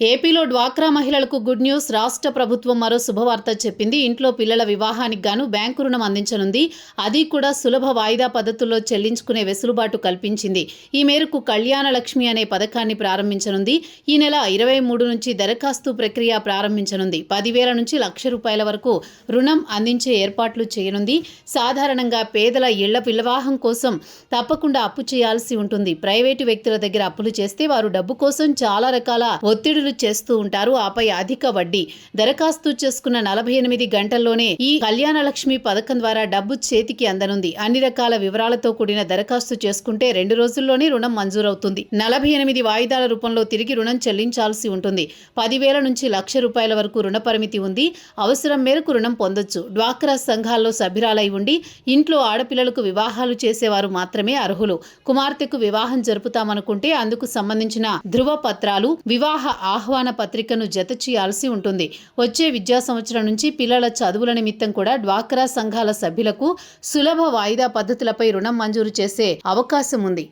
ఏపీలో డ్వాక్రా మహిళలకు గుడ్ న్యూస్. రాష్ట్ర ప్రభుత్వం మరో శుభవార్త చెప్పింది. ఇంట్లో పిల్లల వివాహానికి గాను బ్యాంకు రుణం అందించనుంది. అది కూడా సులభ వాయిదా పద్ధతుల్లో చెల్లించుకునే వెసులుబాటు కల్పించింది. ఈ మేరకు కళ్యాణ లక్ష్మి అనే పథకాన్ని ప్రారంభించనుంది. ఈ నెల 23 నుంచి దరఖాస్తు ప్రక్రియ ప్రారంభించనుంది. 10,000 నుంచి ₹1,00,000 వరకు రుణం అందించే ఏర్పాట్లు చేయనుంది. సాధారణంగా పేదల ఇళ్ల వివాహం కోసం తప్పకుండా అప్పు చేయాల్సి ఉంటుంది. ప్రైవేటు వ్యక్తుల దగ్గర అప్పులు చేస్తే వారు డబ్బు కోసం చాలా రకాల ఒత్తిడులు చేస్తూ ఉంటారు. ఆపై అధిక వడ్డీ. దరఖాస్తు చేసుకున్న 48 గంటల్లోనే ఈ కళ్యాణ లక్ష్మి పథకం ద్వారా డబ్బు చేతికి అందనుంది. అన్ని రకాల వివరాలతో కూడిన దరఖాస్తు చేసుకుంటే 2 రోజుల్లోనే రుణం మంజూరవుతుంది. 48 వాయిదాల రూపంలో తిరిగి రుణం చెల్లించాల్సి ఉంటుంది. 10,000 నుంచి ₹1,00,000 వరకు రుణ పరిమితి ఉంది. అవసరం మేరకు రుణం పొందొచ్చు. డ్వాక్రా సంఘాల్లో సభ్యురాలై ఉండి ఇంట్లో ఆడపిల్లలకు వివాహాలు చేసేవారు మాత్రమే అర్హులు. కుమార్తెకు వివాహం జరుపుతామనుకుంటే అందుకు సంబంధించిన ధృవపత్రాలు, వివాహ ఆహ్వాన పత్రికను జత చేయాల్సి ఉంటుంది. వచ్చే విద్యా సంవత్సరం నుంచి పిల్లల చదువుల నిమిత్తం కూడా డ్వాక్రా సంఘాల సభ్యులకు సులభ వాయిదా పద్ధతులపై రుణం మంజూరు చేసే అవకాశం ఉంది.